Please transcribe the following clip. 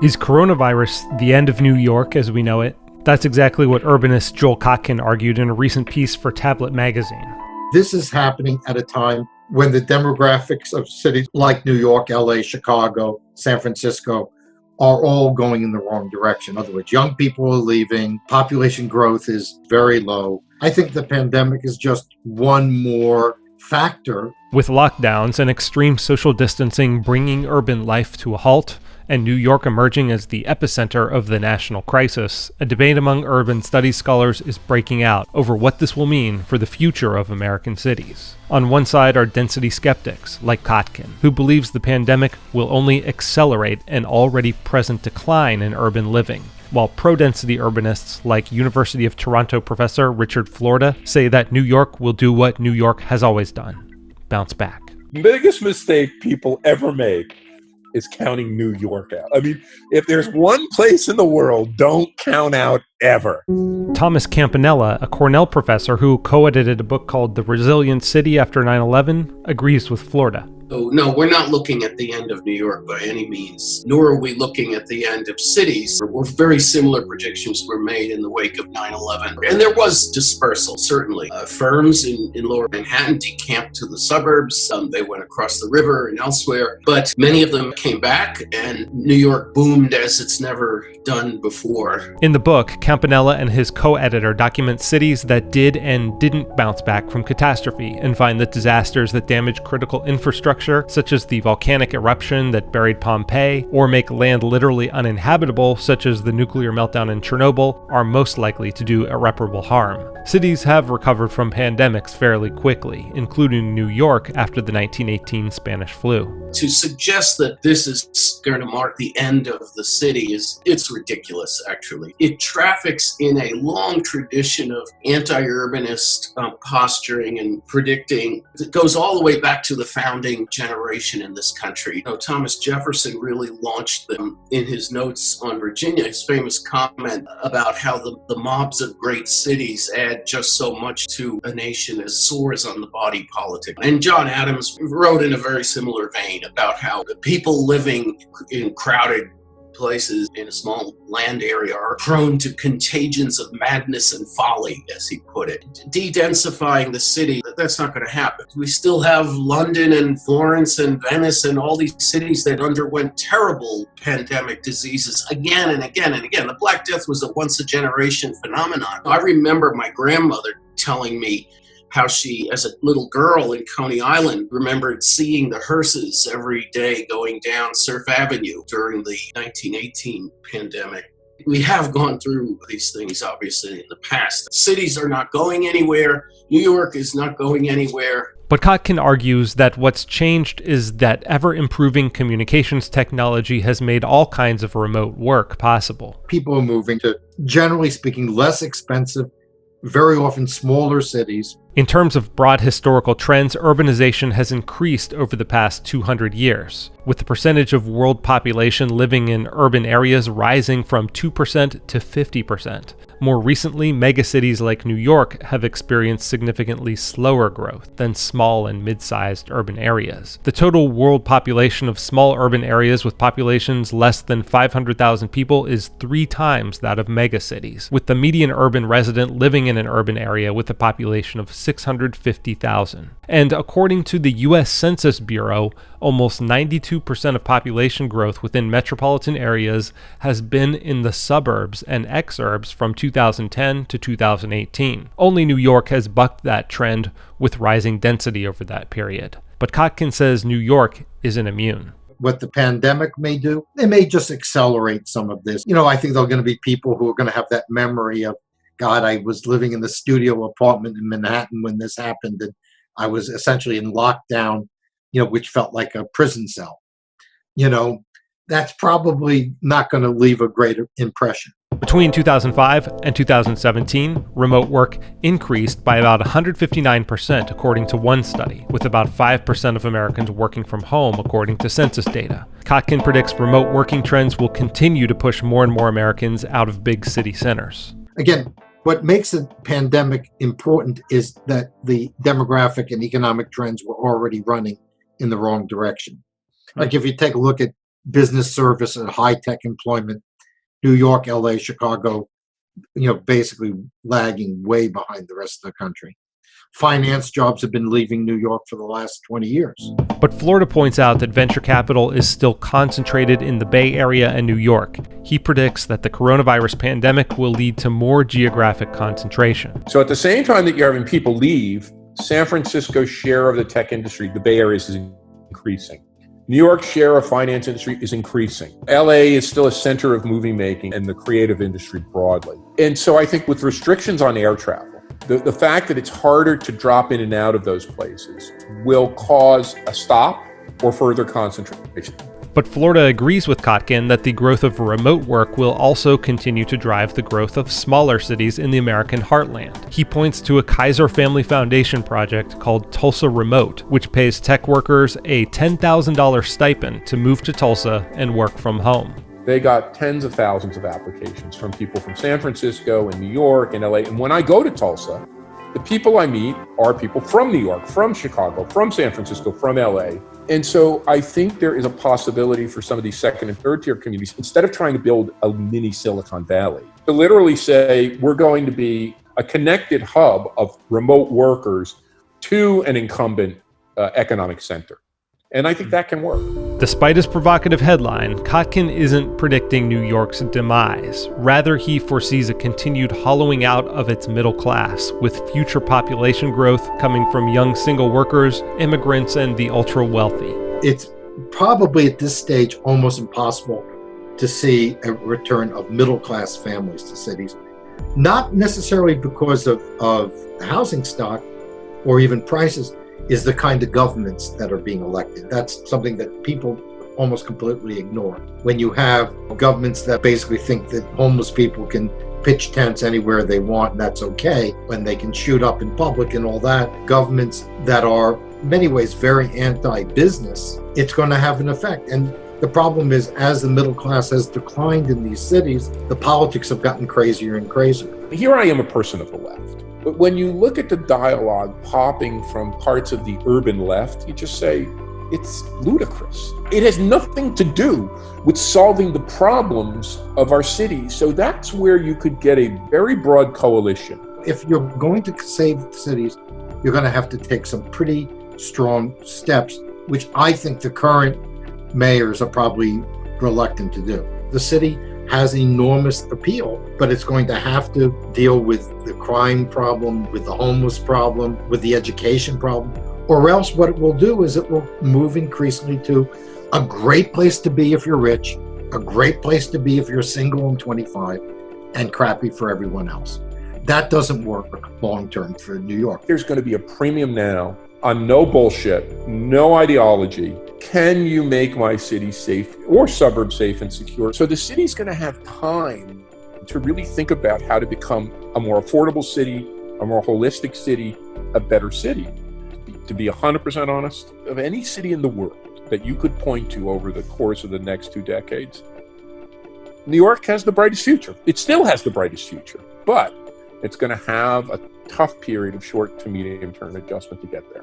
Is coronavirus the end of New York as we know it? That's exactly what urbanist Joel Kotkin argued in a recent piece for Tablet magazine. This is happening at a time when the demographics of cities like New York, LA, Chicago, San Francisco are all going in the wrong direction. In other words, young people are leaving, population growth is very low. I think the pandemic is just one more factor. With lockdowns and extreme social distancing bringing urban life to a halt, and New York emerging as the epicenter of the national crisis, a debate among urban studies scholars is breaking out over what this will mean for the future of American cities. On one side are density skeptics, like Kotkin, who believes the pandemic will only accelerate an already present decline in urban living, while pro-density urbanists like University of Toronto professor Richard Florida say that New York will do what New York has always done: bounce back. The biggest mistake people ever make is counting New York out. I mean, if there's one place in the world, don't count out ever. Thomas Campanella, a Cornell professor who co-edited a book called The Resilient City After 9/11, agrees with Florida. Oh, no, we're not looking at the end of New York by any means, nor are we looking at the end of cities. Very similar predictions were made in the wake of 9/11. And there was dispersal, certainly. Firms in lower Manhattan decamped to the suburbs. They went across the river and elsewhere. But many of them came back, and New York boomed as it's never done before. In the book, Campanella and his co-editor document cities that did and didn't bounce back from catastrophe and find that disasters that damaged critical infrastructure, such as the volcanic eruption that buried Pompeii, or make land literally uninhabitable, such as the nuclear meltdown in Chernobyl, are most likely to do irreparable harm. Cities have recovered from pandemics fairly quickly, including New York after the 1918 Spanish flu. To suggest that this is going to mark the end of the city it's ridiculous, actually. It traffics in a long tradition of anti-urbanist posturing and predicting. It goes all the way back to the founding generation in this country. Thomas Jefferson really launched them in his notes on Virginia, his famous comment about how the mobs of great cities add just so much to a nation as sores on the body politic. And John Adams wrote in a very similar vein about how the people living in crowded places in a small land area are prone to contagions of madness and folly, as he put it. De-densifying the city, that's not going to happen. We still have London and Florence and Venice and all these cities that underwent terrible pandemic diseases again and again and again. The Black Death was a once-a-generation phenomenon. I remember my grandmother telling me how she, as a little girl in Coney Island, remembered seeing the hearses every day going down Surf Avenue during the 1918 pandemic. We have gone through these things, obviously, in the past. Cities are not going anywhere. New York is not going anywhere. But Kotkin argues that what's changed is that ever-improving communications technology has made all kinds of remote work possible. People are moving to, generally speaking, less expensive, very often smaller cities. In terms of broad historical trends, urbanization has increased over the past 200 years, with the percentage of world population living in urban areas rising from 2% to 50%. More recently, megacities like New York have experienced significantly slower growth than small and mid-sized urban areas. The total world population of small urban areas with populations less than 500,000 people is 3 times that of megacities, with the median urban resident living in an urban area with a population of 650,000. And according to the U.S. Census Bureau, almost 92% of population growth within metropolitan areas has been in the suburbs and exurbs from 2010 to 2018. Only New York has bucked that trend with rising density over that period. But Kotkin says New York isn't immune. What the pandemic may do, they may just accelerate some of this. I think there are going to be people who are going to have that memory of, God, I was living in the studio apartment in Manhattan when this happened, and I was essentially in lockdown, which felt like a prison cell. That's probably not going to leave a great impression. Between 2005 and 2017, remote work increased by about 159%, according to one study, with about 5% of Americans working from home, according to census data. Kotkin predicts remote working trends will continue to push more and more Americans out of big city centers. Again, what makes the pandemic important is that the demographic and economic trends were already running in the wrong direction. Like if you take a look at business service and high-tech employment. New York, LA, Chicago, basically lagging way behind the rest of the country. Finance jobs have been leaving New York for the last 20 years. But Florida points out that venture capital is still concentrated in the Bay Area and New York. He predicts that the coronavirus pandemic will lead to more geographic concentration. So at the same time that you're having people leave, San Francisco's share of the tech industry, the Bay Area, is increasing. New York's share of finance industry is increasing. LA is still a center of movie making and the creative industry broadly. And so I think with restrictions on air travel, the fact that it's harder to drop in and out of those places will cause a stop or further concentration. But Florida agrees with Kotkin that the growth of remote work will also continue to drive the growth of smaller cities in the American heartland. He points to a Kaiser Family Foundation project called Tulsa Remote, which pays tech workers a $10,000 stipend to move to Tulsa and work from home. They got tens of thousands of applications from people from San Francisco and New York and LA. And when I go to Tulsa, the people I meet are people from New York, from Chicago, from San Francisco, from LA. And so I think there is a possibility for some of these second and third tier communities, instead of trying to build a mini Silicon Valley, to literally say we're going to be a connected hub of remote workers to an incumbent economic center. And I think that can work. Despite his provocative headline, Kotkin isn't predicting New York's demise. Rather, he foresees a continued hollowing out of its middle class, with future population growth coming from young single workers, immigrants, and the ultra-wealthy. It's probably at this stage almost impossible to see a return of middle-class families to cities. Not necessarily because of the housing stock or even prices, is the kind of governments that are being elected. That's something that people almost completely ignore. When you have governments that basically think that homeless people can pitch tents anywhere they want and that's okay, when they can shoot up in public and all that, governments that are in many ways very anti-business, it's going to have an effect. And the problem is, as the middle class has declined in these cities, the politics have gotten crazier and crazier. Here I am, a person of the left. But when you look at the dialogue popping from parts of the urban left, you just say, it's ludicrous. It has nothing to do with solving the problems of our cities. So that's where you could get a very broad coalition. If you're going to save cities, you're going to have to take some pretty strong steps, which I think the current mayors are probably reluctant to do. The city has enormous appeal, but it's going to have to deal with the crime problem, with the homeless problem, with the education problem, or else what it will do is it will move increasingly to a great place to be if you're rich, a great place to be if you're single and 25, and crappy for everyone else. That doesn't work long-term for New York. There's going to be a premium now on no bullshit, no ideology. Can you make my city safe or suburb safe and secure? So the city's going to have time to really think about how to become a more affordable city, a more holistic city, a better city. To be 100% honest, of any city in the world that you could point to over the course of the next 2 decades, New York has the brightest future. It still has the brightest future, but it's going to have a tough period of short to medium term adjustment to get there.